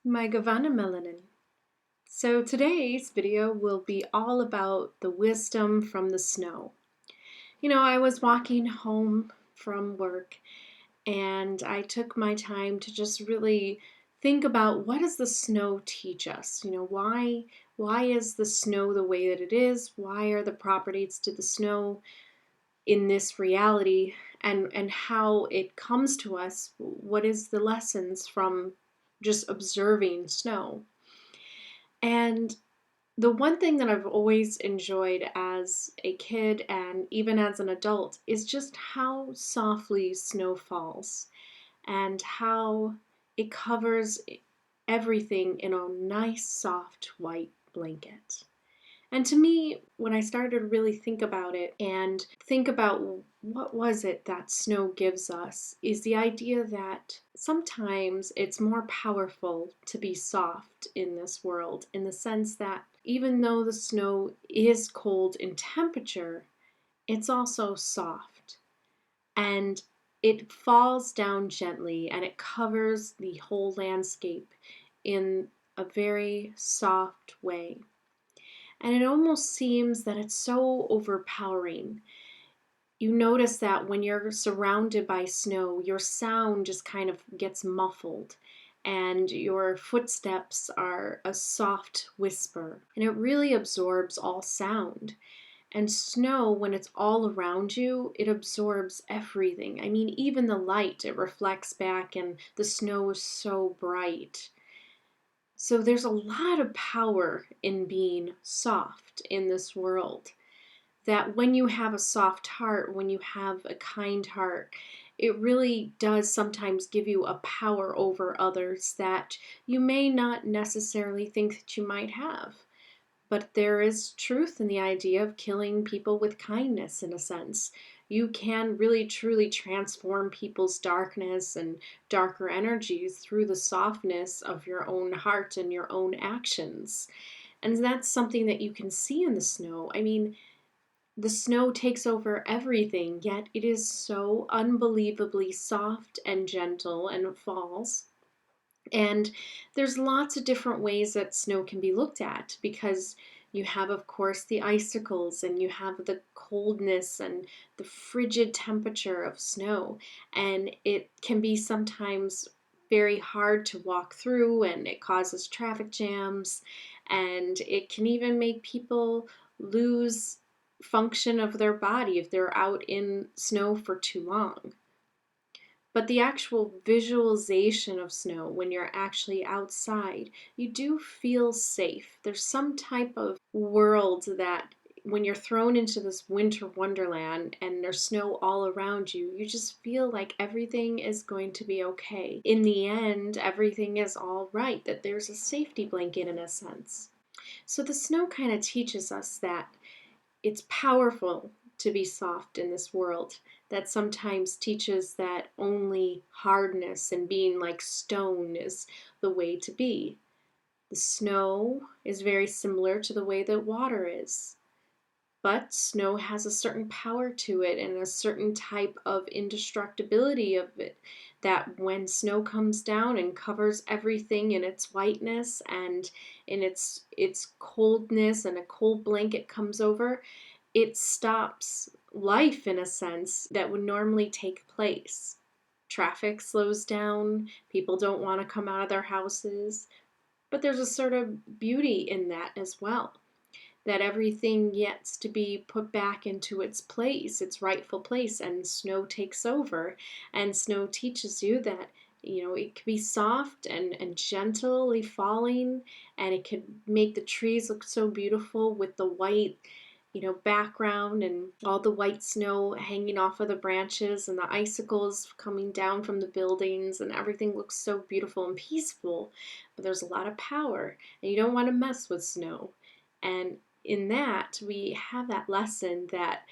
My Gavana Melanin. So today's video will be all about the wisdom from the snow. I was walking home from work and I took my time to just really think about what does the snow teach us? Why is the snow the way that it is? Why are the properties to the snow in this reality and how it comes to us? What is the lessons from just observing snow? And the one thing that I've always enjoyed as a kid and even as an adult is just how softly snow falls and how it covers everything in a nice soft white blanket. And to me, when I started to really think about it and think about what was it that snow gives us, is the idea that sometimes it's more powerful to be soft in this world, in the sense that even though the snow is cold in temperature, it's also soft. And it falls down gently and it covers the whole landscape in a very soft way. And it almost seems that it's so overpowering. You notice that when you're surrounded by snow, your sound just kind of gets muffled and your footsteps are a soft whisper. And it really absorbs all sound. And snow, when it's all around you, it absorbs everything. I mean, even the light, it reflects back, and the snow is so bright. So there's a lot of power in being soft in this world. That when you have a soft heart, when you have a kind heart, it really does sometimes give you a power over others that you may not necessarily think that you might have. But there is truth in the idea of killing people with kindness, in a sense. You can really truly transform people's darkness and darker energies through the softness of your own heart and your own actions. And that's something that you can see in the snow. I mean, the snow takes over everything, yet it is so unbelievably soft and gentle and falls. And there's lots of different ways that snow can be looked at, because you have, of course, the icicles and you have the coldness and the frigid temperature of snow. And it can be sometimes very hard to walk through, and it causes traffic jams, and it can even make people lose function of their body if they're out in snow for too long. But the actual visualization of snow, when you're actually outside, you do feel safe. There's some type of world that when you're thrown into this winter wonderland and there's snow all around you, you just feel like everything is going to be okay. In the end, everything is all right, that there's a safety blanket in a sense. So the snow kind of teaches us that it's powerful to be soft in this world, that sometimes teaches that only hardness and being like stone is the way to be. The snow is very similar to the way that water is, but snow has a certain power to it and a certain type of indestructibility of it, that when snow comes down and covers everything in its whiteness and in its coldness, and a cold blanket comes over, it stops life in a sense that would normally take place. Traffic slows down, people don't want to come out of their houses, but there's a sort of beauty in that as well, that everything gets to be put back into its place, its rightful place, and snow takes over. And snow teaches you that, it can be soft and gently falling, and it can make the trees look so beautiful with the white, background and all the white snow hanging off of the branches and the icicles coming down from the buildings, and everything looks so beautiful and peaceful. But there's a lot of power, and you don't want to mess with snow. And in that, we have that lesson that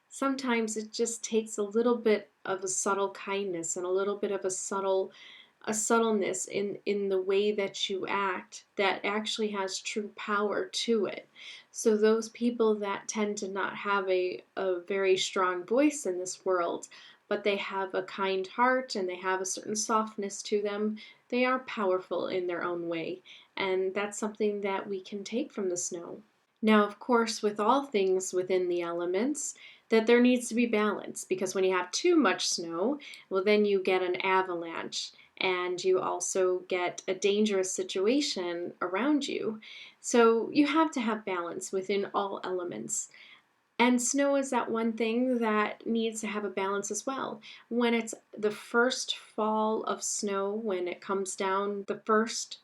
sometimes it just takes a little bit of a subtle kindness and a little bit of a subtleness in the way that you act that actually has true power to it. So those people that tend to not have a very strong voice in this world, but they have a kind heart and they have a certain softness to them. They are powerful in their own way, and that's something that we can take from the snow. Now, of course, with all things within the elements, that there needs to be balance, because when you have too much snow, well, then you get an avalanche and you also get a dangerous situation around you. So you have to have balance within all elements. And snow is that one thing that needs to have a balance as well. When it's the first fall of snow, when it comes down, the first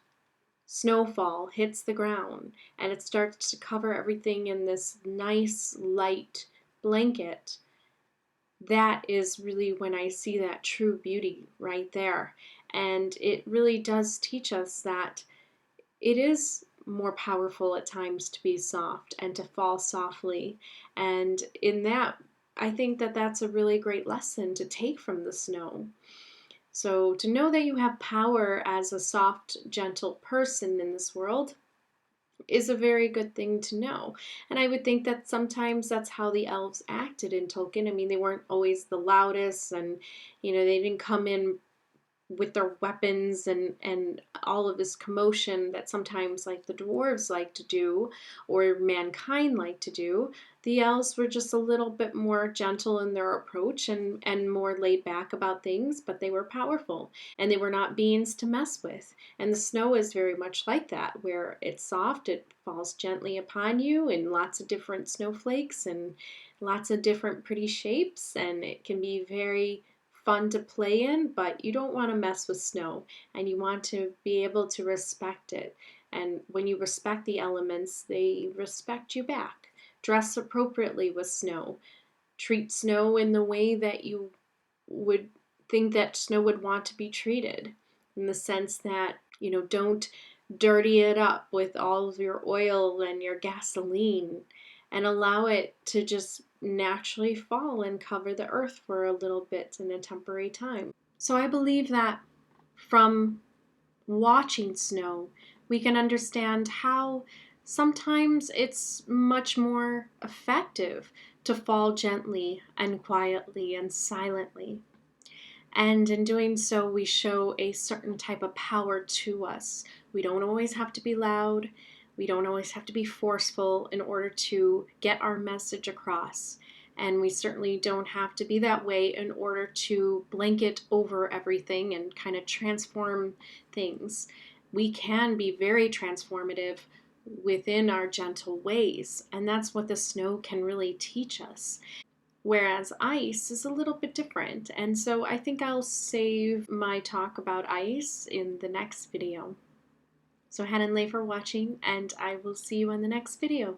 snowfall hits the ground and it starts to cover everything in this nice light blanket, that is really when I see that true beauty right there. And it really does teach us that it is more powerful at times to be soft and to fall softly. And in that, I think that that's a really great lesson to take from the snow. So to know that you have power as a soft, gentle person in this world is a very good thing to know. And I would think that sometimes that's how the elves acted in Tolkien. I mean, they weren't always the loudest, and they didn't come in with their weapons and all of this commotion that sometimes like the dwarves like to do, or mankind like to do. The elves were just a little bit more gentle in their approach and more laid back about things, but they were powerful and they were not beings to mess with. And the snow is very much like that, where it's soft, it falls gently upon you in lots of different snowflakes and lots of different pretty shapes, and it can be very fun to play in, but you don't want to mess with snow and you want to be able to respect it. And when you respect the elements, they respect you back. Dress appropriately with snow. Treat snow in the way that you would think that snow would want to be treated, in the sense that, don't dirty it up with all of your oil and your gasoline, and allow it to just naturally fall and cover the earth for a little bit in a temporary time. So I believe that from watching snow, we can understand how sometimes it's much more effective to fall gently and quietly and silently. And in doing so, we show a certain type of power to us. We don't always have to be loud. We don't always have to be forceful in order to get our message across. And we certainly don't have to be that way in order to blanket over everything and kind of transform things. We can be very transformative within our gentle ways, and that's what the snow can really teach us. Whereas ice is a little bit different. And so I think I'll save my talk about ice in the next video. So Hen and Lei for watching, and I will see you in the next video.